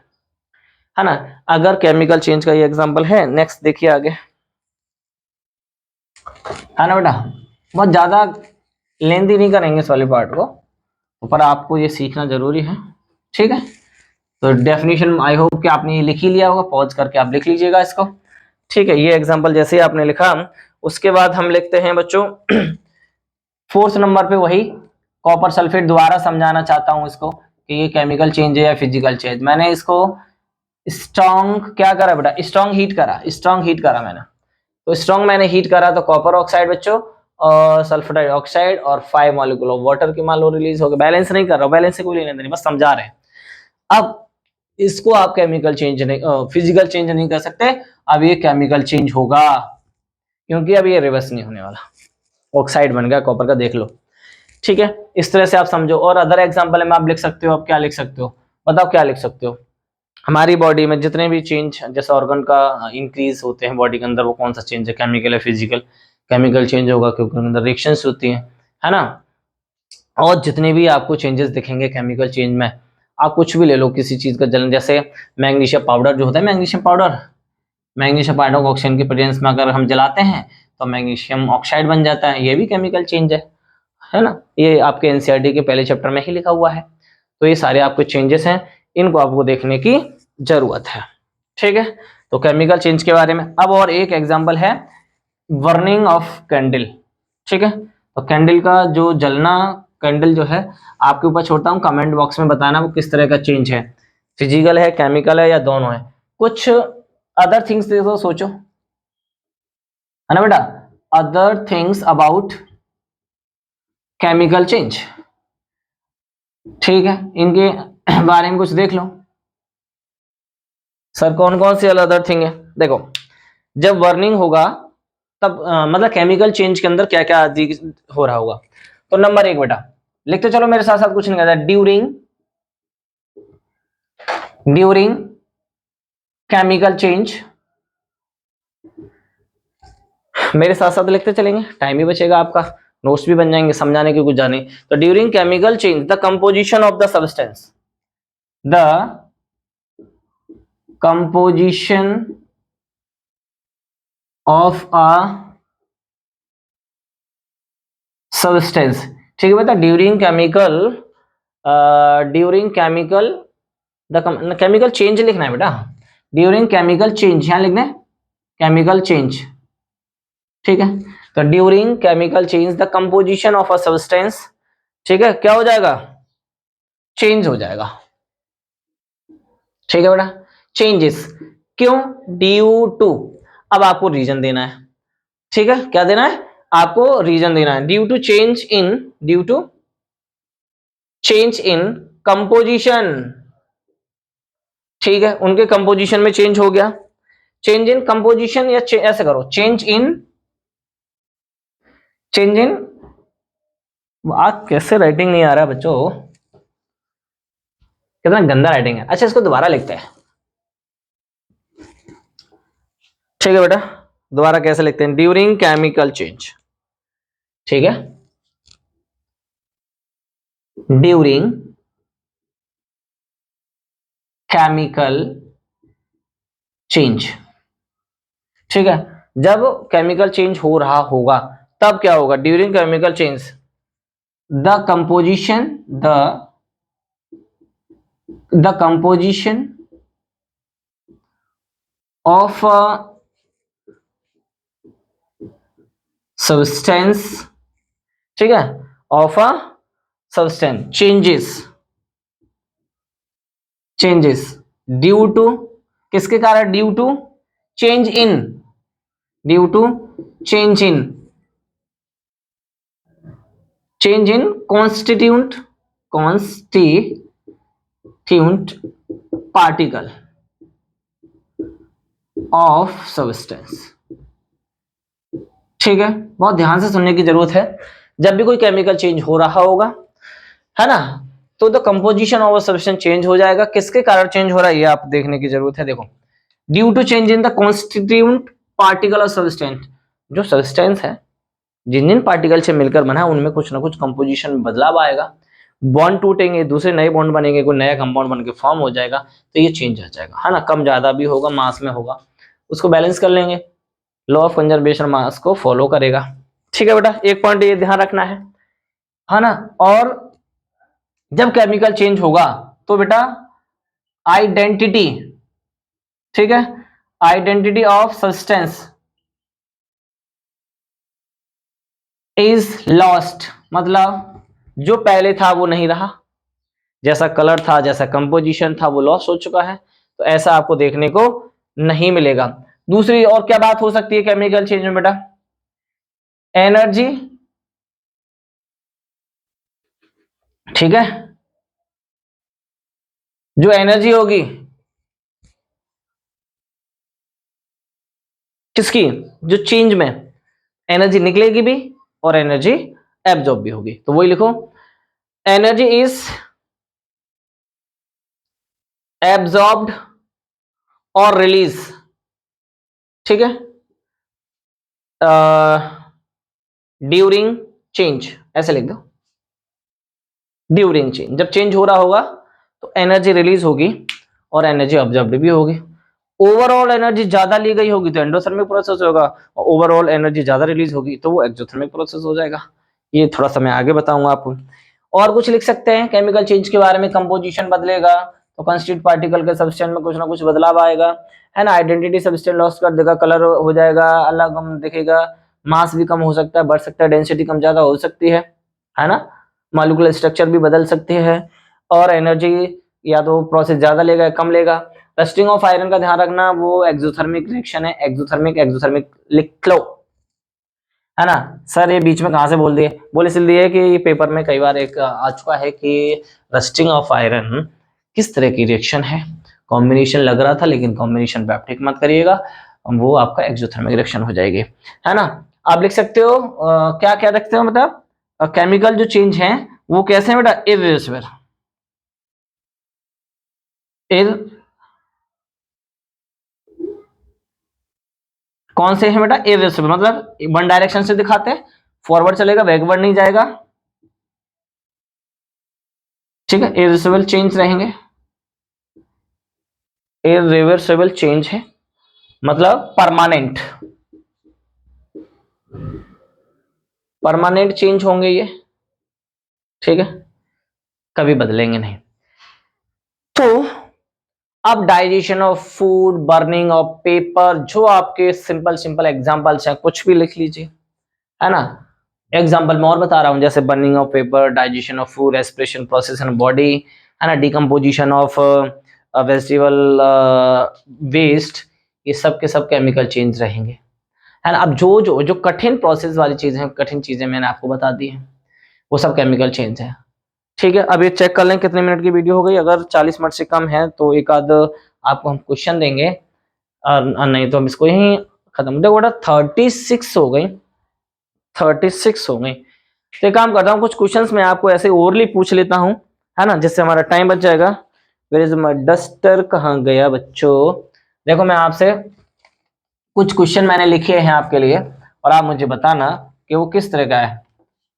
है ना। अगर केमिकल चेंज का ये एग्जाम्पल है, नेक्स्ट देखिए आगे, है ना बेटा, बहुत ज्यादा लेंदी नहीं करेंगे इस वाले पार्ट को, पर आपको ये सीखना जरूरी है, ठीक है। तो डेफिनेशन आई होप कि आपने ये लिख ही लिया होगा, पॉज करके आप लिख लीजिएगा इसको, ठीक है। ये एग्जांपल जैसे ही आपने लिखा, उसके बाद हम लिखते हैं बच्चों 4th नंबर पे वही कॉपर सल्फेट, दोबारा समझाना चाहता हूं इसको कि ये केमिकल चेंज है या फिजिकल चेंज। मैंने इसको स्ट्रॉन्ग क्या करा बेटा, स्ट्रॉन्ग हीट करा, स्ट्रॉन्ग हीट करा मैंने, तो स्ट्रॉन्ग मैंने हीट करा तो कॉपर ऑक्साइड बच्चों और सल्फर डाइऑक्साइड और 5 मॉलिक्यूल ऑफ वाटर की मान लो रिलीज हो गए। बैलेंस नहीं कर रहा हूं, बैलेंस से कोई लेना देना, बस समझा रहे हैं। अब इसको आप केमिकल चेंज नहीं, फिजिकल चेंज नहीं कर सकते, अब ये केमिकल चेंज होगा, क्योंकि अब ये रिवर्स नहीं होने वाला, ऑक्साइड बन गया कॉपर का, देख लो, ठीक है। इस तरह से आप समझो। और अदर एग्जांपल में आप लिख सकते हो, आप क्या लिख सकते हो, बताओ क्या लिख सकते हो, हमारी बॉडी में जितने भी चेंज जैसे ऑर्गन का इंक्रीज होते हैं बॉडी के अंदर, वो कौन सा चेंज है, केमिकल है फिजिकल, केमिकल चेंज होगा क्योंकि अंदर रिएक्शंस होती हैं, है ना। और जितने भी आपको चेंजेस दिखेंगे केमिकल चेंज में, आप कुछ भी ले लो, किसी चीज का जलन, जैसे मैग्नीशियम पाउडर जो होता है, मैग्नीशियम पाउडर, मैग्नीशियम पाउडर को ऑक्सीजन की प्रेजेंस में अगर हम जलाते हैं तो मैग्नीशियम ऑक्साइड बन जाता है, ये भी केमिकल चेंज है ना। ये आपके एनसीईआरटी के पहले चैप्टर में ही लिखा हुआ है। तो ये सारे आपके चेंजेस हैं, इनको आपको देखने की जरूरत है, ठीक है। तो केमिकल चेंज के बारे में। अब और एक एग्जांपल है बर्निंग ऑफ कैंडल, ठीक है। तो कैंडल का जो जलना, कैंडल जो है, आपके ऊपर छोड़ता हूँ, कमेंट बॉक्स में बताना वो किस तरह का चेंज है, फिजिकल है, केमिकल है, या दोनों है। कुछ अदर थिंग्स देखो, सोचो, है ना बेटा, other things about chemical change. ठीक है, इनके बारे में कुछ देख लो। सर कौन कौन सी अदर थिंग है? देखो, जब बर्निंग होगा तब मतलब केमिकल चेंज के अंदर क्या क्या हो रहा होगा। तो नंबर 1 बेटा लिखते चलो मेरे साथ साथ, कुछ नहीं कहता, ड्यूरिंग केमिकल चेंज। मेरे साथ साथ लिखते चलेंगे, टाइम भी बचेगा आपका, नोट्स भी बन जाएंगे, समझाने की कुछ जाने। तो during chemical change the composition of the substance, the composition of a substance. ठीक है बेटा, during chemical the chemical change लिखना है बेटा, ड्यूरिंग केमिकल चेंज यहां लिखना है, केमिकल चेंज। ठीक है, तो during chemical change the composition of a substance, ठीक है, क्या हो जाएगा? चेंज हो जाएगा। ठीक है बेटा, चेंजेस क्यों? ड्यू टू, अब आपको रीजन देना है। ठीक है, क्या देना है आपको? रीजन देना है। Due to change in composition. ठीक है, उनके कंपोजिशन में चेंज हो गया। चेंज इन कंपोजिशन, या ऐसे करो, चेंज इन आप कैसे राइटिंग नहीं आ रहा है बच्चों, कितना गंदा राइटिंग है। अच्छा, इसको दोबारा लिखते हैं। ठीक है बेटा, दोबारा कैसे लिखते हैं? During chemical change. ठीक है, ड्यूरिंग केमिकल चेंज। ठीक है, जब केमिकल चेंज हो रहा होगा तब क्या होगा? During chemical change the composition of substance, ठीक है, of a substance changes due to, किसके कारण? Due to change in, due to change in constituent particle of substance. ठीक है, बहुत ध्यान से सुनने की जरूरत है। जब भी कोई केमिकल चेंज हो रहा होगा, है ना, तो the composition of substance change हो जाएगा। किसके कारण चेंज हो रहा है ये आप देखने की जरूरत है। देखो, due to change in the constituent particle of substance, जो सब्सटेंस है जिन जिन पार्टिकल से मिलकर बना है उनमें कुछ ना कुछ कंपोजिशन में बदलाव आएगा, बॉन्ड टूटेंगे, दूसरे नए बॉन्ड बनेंगे, कोई नया कंपाउंड बन के फॉर्म हो जाएगा, तो ये चेंज हो जाएगा, है ना। कम ज्यादा भी होगा, मास में होगा, उसको बैलेंस कर लेंगे, लॉ ऑफ कंजर्वेशन मास को फॉलो करेगा। ठीक है बेटा, एक पॉइंट ये ध्यान रखना है ना। और जब केमिकल चेंज होगा तो बेटा आइडेंटिटी, ठीक है, identity of substance is lost, मतलब जो पहले था वो नहीं रहा, जैसा कलर था, जैसा कंपोजिशन था, वो लॉस हो चुका है। तो ऐसा आपको देखने को नहीं मिलेगा। दूसरी और क्या बात हो सकती है केमिकल चेंज में बेटा? एनर्जी, ठीक है, जो एनर्जी होगी किसकी, जो चेंज में एनर्जी निकलेगी भी और एनर्जी एब्जॉर्ब भी होगी। तो वही लिखो, एनर्जी इज एब्जॉर्ब्ड और रिलीज, ठीक है, ड्यूरिंग चेंज, ऐसे लिख दो, ड्यूरिंग चेंज। जब चेंज हो रहा होगा तो एनर्जी रिलीज होगी और एनर्जी ऑब्जर्व्ड भी होगी। ओवरऑल एनर्जी ज्यादा ली गई होगी तो एंडोथर्मिक प्रोसेस होगा, और ओवरऑल एनर्जी ज्यादा रिलीज होगी तो वो एक्सोथर्मिक प्रोसेस हो जाएगा। ये थोड़ा सा मैं आगे बताऊंगा आपको। और कुछ लिख सकते हैं केमिकल चेंज के बारे में? कंपोजिशन बदलेगा तो कंस्टिट्यूट पार्टिकल के सब्सटेंस में कुछ ना कुछ बदलाव आएगा, है ना। आइडेंटिटी सब्सटेंस लॉस कर देगा, कलर हो जाएगा अलग हम दिखेगा, मास भी कम हो सकता है, बढ़ सकता है, डेंसिटी कम ज्यादा हो सकती है ना, मॉलिक्यूलर स्ट्रक्चर भी बदल सकती है, और एनर्जी या तो प्रोसेस ज्यादा लेगा या कम लेगा। रस्टिंग ऑफ आयरन का ध्यान रखना, वो एक्सोथर्मिक रिएक्शन है, एक्सोथर्मिक लिख लो, है ना। सर ये बीच में कहाँ से बोल दिए? बोल इसलिए कि पेपर में कई बार एक आ चुका है कि रस्टिंग ऑफ आयरन किस तरह की रिएक्शन है। कॉम्बिनेशन लग रहा था लेकिन कॉम्बिनेशन पे आप ठीक मत करिएगा, वो आपका एक्सोथर्मिक रिएक्शन हो जाएगी, है ना। आप लिख सकते हो क्या क्या रखते हो, मतलब केमिकल जो चेंज है वो कैसे है बेटा? इरिवर्सिबल। कौन से हैं बेटा? इरिवर्सिबल, मतलब वन डायरेक्शन से दिखाते हैं, फॉरवर्ड चलेगा बैकवर्ड नहीं जाएगा, ठीक है। इरिवर्सिबल चेंज रहेंगे, इरिवर्सिबल चेंज है मतलब परमानेंट, परमानेंट चेंज होंगे ये, ठीक है, कभी बदलेंगे नहीं। तो अब digestion of food, burning of paper, जो आपके सिंपल सिंपल एग्जांपल्स हैं कुछ भी लिख लीजिए, है ना। एग्जांपल मैं और बता रहा हूं, जैसे burning of paper, digestion of food, respiration process in body, है ना, डिकम्पोजिशन ऑफ वेजिटेबल वेस्ट, ये सब के सब केमिकल चेंज रहेंगे, है ना। अब जो जो जो कठिन प्रोसेस वाली चीजें हैं, कठिन चीजें मैंने आपको बता दी हैं, वो सब केमिकल चेंज है, ठीक है। अब ये चेक कर लें कितने मिनट की वीडियो हो गई। अगर 40 मिनट से कम है तो एक आध आपको हम क्वेश्चन देंगे, और नहीं तो हम इसको यहीं खत्म। देखो बेटा 36 हो गई, 36 हो गई। तो एक काम करता हूँ, कुछ क्वेश्चंस मैं आपको ऐसे ओरली पूछ लेता हूँ, है ना, जिससे हमारा टाइम बच जाएगा। वेयर इज माय डस्टर, कहाँ गया बच्चों? देखो मैं आपसे कुछ क्वेश्चन मैंने लिखे हैं आपके लिए, और आप मुझे बताना कि वो किस तरह का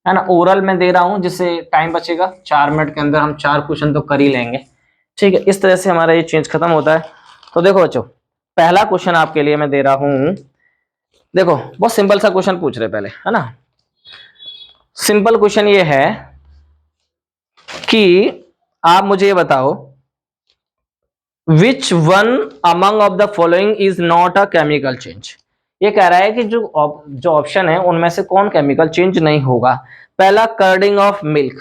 है ना। ओरल में दे रहा हूं जिससे टाइम बचेगा, 4 मिनट के अंदर हम 4 क्वेश्चन तो कर ही लेंगे, ठीक है। इस तरह से हमारा ये चेंज खत्म होता है। तो देखो बच्चों, पहला क्वेश्चन आपके लिए मैं दे रहा हूं, देखो बहुत सिंपल सा क्वेश्चन पूछ रहे पहले, है ना। सिंपल क्वेश्चन ये है कि आप मुझे ये बताओ, which one among of the following is not a chemical change. ये कह रहा है कि जो जो ऑप्शन है उनमें से कौन केमिकल चेंज नहीं होगा। पहला कर्डिंग ऑफ मिल्क,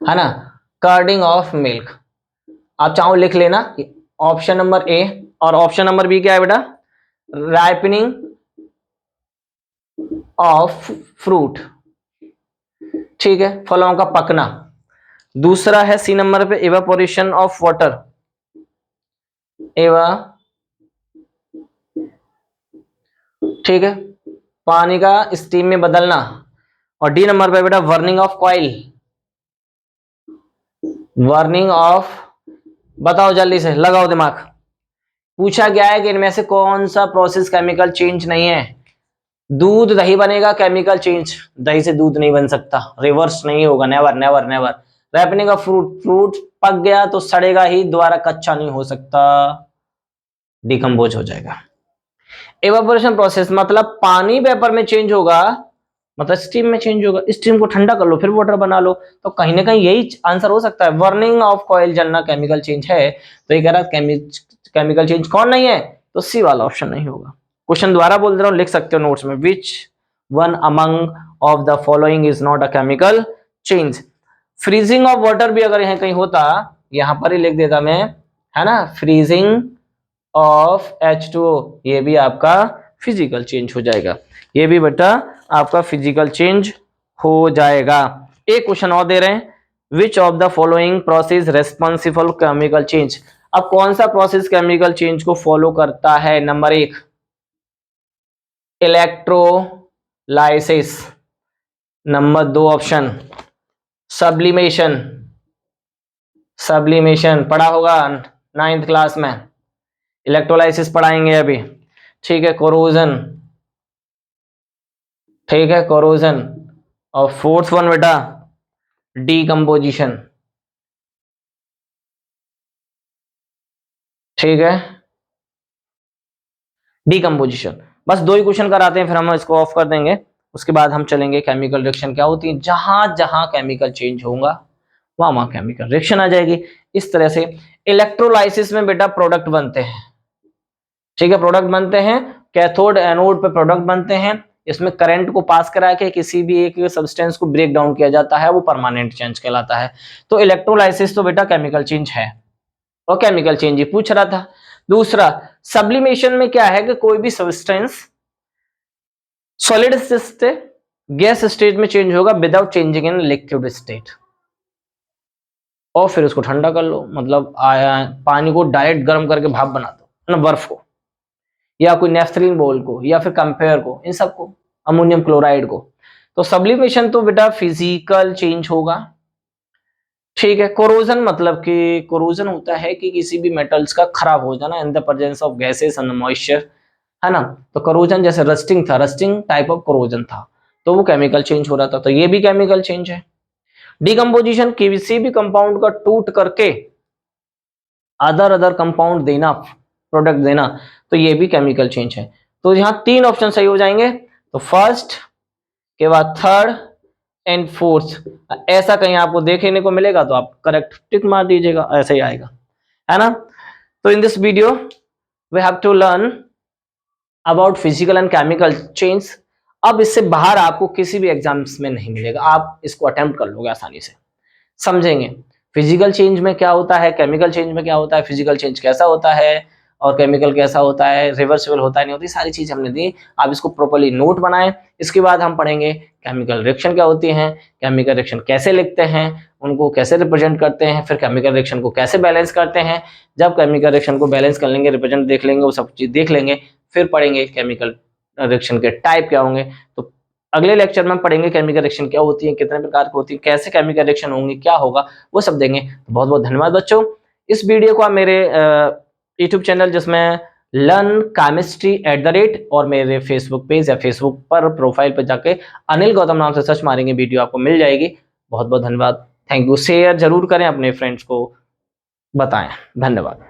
है ना, कर्डिंग ऑफ मिल्क, आप चाहो लिख लेना ऑप्शन नंबर ए। और ऑप्शन नंबर बी क्या है बेटा? राइपनिंग ऑफ फ्रूट, ठीक है, फलों का पकना। दूसरा है सी नंबर पे इवेपोरेशन ऑफ वाटर, एवा, ठीक है, पानी का स्टीम में बदलना। और डी नंबर पे बेटा burning of coil, burning of, बताओ जल्दी से लगाओ दिमाग। पूछा गया है कि इनमें से कौन सा प्रोसेस केमिकल चेंज नहीं है। दूध दही बनेगा केमिकल चेंज, दही से दूध नहीं बन सकता, रिवर्स नहीं होगा, never never never. Ripening of fruit, fruit पक गया तो सड़ेगा ही, दोबारा कच्चा नहीं हो सकता, डिकम्पोज हो जाएगा। एवापोरेशन प्रोसेस मतलब पानी वेपर में चेंज होगा, मतलब स्टीम में चेंज होगा, स्टीम को ठंडा कर लो फिर वाटर बना लो, तो कहीं ना कहीं यही आंसर हो सकता है। बर्निंग ऑफ कॉइल जलना केमिकल चेंज है, तो ये कह रहा है केमिकल चेंज कौन नहीं है, तो सी वाला ऑप्शन नहीं होगा। क्वेश्चन दोबारा बोल दे रहा हूं, लिख सकते हो नोट्स में, which one among of the following is not a chemical change. Freezing of water भी अगर यहाँ कहीं होता, यहां पर ही लिख देता मैं, है ना, फ्रीजिंग ऑफ H2O, ये भी आपका फिजिकल चेंज हो जाएगा, ये भी बेटा आपका फिजिकल चेंज हो जाएगा। एक क्वेश्चन और दे रहे हैं, which of the following process responsible chemical change. अब कौन सा प्रोसेस केमिकल चेंज को फॉलो करता है? Number 1 electrolysis, number 2 option sublimation, sublimation पढ़ा होगा 9th क्लास में, इलेक्ट्रोलाइसिस पढ़ाएंगे अभी, ठीक है, कोरोजन, ठीक है, कोरोजन। और फोर्थ वन बेटा डीकम्पोजिशन, ठीक है, डीकम्पोजिशन। बस 2 ही क्वेश्चन कराते हैं फिर हम इसको ऑफ कर देंगे, उसके बाद हम चलेंगे केमिकल रिएक्शन क्या होती है। जहां जहां केमिकल चेंज होगा वहां वहां केमिकल रिएक्शन आ जाएगी। इस तरह से इलेक्ट्रोलाइसिस में बेटा प्रोडक्ट बनते हैं, ठीक है, प्रोडक्ट बनते हैं, कैथोड एनोड पे प्रोडक्ट बनते हैं, इसमें करंट को पास करा के किसी भी एक सब्सटेंस को ब्रेक डाउन किया जाता है, वो परमानेंट चेंज कहलाता है। तो इलेक्ट्रोलाइसिस तो बेटा केमिकल चेंज है, और केमिकल चेंज ही पूछ रहा था। दूसरा सब्लिमेशन में क्या है कि कोई भी सब्सटेंस सॉलिड से गैस स्टेट में चेंज होगा without changing in liquid state, और फिर उसको ठंडा कर लो, मतलब पानी को डायरेक्ट गर्म करके भाप बना दो ना, बर्फ को या कोई नेफ्थलीन बॉल को या फिर कंपेयर को, इन सबको, अमोनियम क्लोराइड को। तो सब्लिमेशन तो बेटा फिजिकल चेंज होगा, ठीक है। कोरोजन मतलब कि कोरोजन होता है कि किसी भी मेटल्स का खराब हो जाना इन the presence of gases and moisture, है ना। तो कोरोजन जैसे रस्टिंग था, रस्टिंग टाइप ऑफ कोरोजन था, तो वो केमिकल चेंज हो रहा था, तो ये भी केमिकल चेंज है। डिकम्पोजिशन किसी भी कंपाउंड का टूट करके अदर कंपाउंड देना, प्रोडक्ट देना, तो ये भी केमिकल चेंज है। तो यहाँ 3 ऑप्शन सही हो जाएंगे, तो फर्स्ट के बाद थर्ड एंड फोर्थ। ऐसा कहीं आपको देखने को मिलेगा तो आप करेक्ट टिक मार दीजिएगा, ऐसा ही आएगा, है ना। तो in this video we have to learn about physical and chemical change. अब इससे बाहर आपको किसी भी एग्जाम्स में नहीं मिलेगा, आप इसको अटेम्प्ट कर लोगे आसानी से, समझेंगे फिजिकल चेंज में क्या होता है, केमिकल चेंज में क्या होता है, फिजिकल चेंज कैसा होता है और केमिकल कैसा होता है, रिवर्सिबल होता है नहीं होती, सारी चीज हमने दी। आप इसको प्रॉपर्ली नोट बनाएं। इसके बाद हम पढ़ेंगे केमिकल रिएक्शन क्या होती हैं, केमिकल रिएक्शन कैसे लिखते हैं, उनको कैसे रिप्रेजेंट करते हैं, फिर केमिकल रिएक्शन को कैसे बैलेंस करते हैं। जब केमिकल रिएक्शन को बैलेंस कर लेंगे, रिप्रेजेंट देख लेंगे, वो सब चीज देख लेंगे, फिर पढ़ेंगे केमिकल रिएक्शन के टाइप क्या होंगे। तो अगले लेक्चर में पढ़ेंगे केमिकल रिएक्शन क्या होती है, कितने प्रकार की होती है, कैसे केमिकल रिएक्शन होंगे, क्या होगा, वो सब देंगे। तो बहुत बहुत धन्यवाद बच्चों। इस वीडियो को आप मेरे यूट्यूब चैनल जिसमें लर्न केमिस्ट्री @ और मेरे फेसबुक पेज या फेसबुक पर प्रोफाइल पर जाके अनिल गौतम नाम से सर्च मारेंगे, वीडियो आपको मिल जाएगी। बहुत बहुत धन्यवाद, थैंक यू। शेयर जरूर करें, अपने फ्रेंड्स को बताएं। धन्यवाद।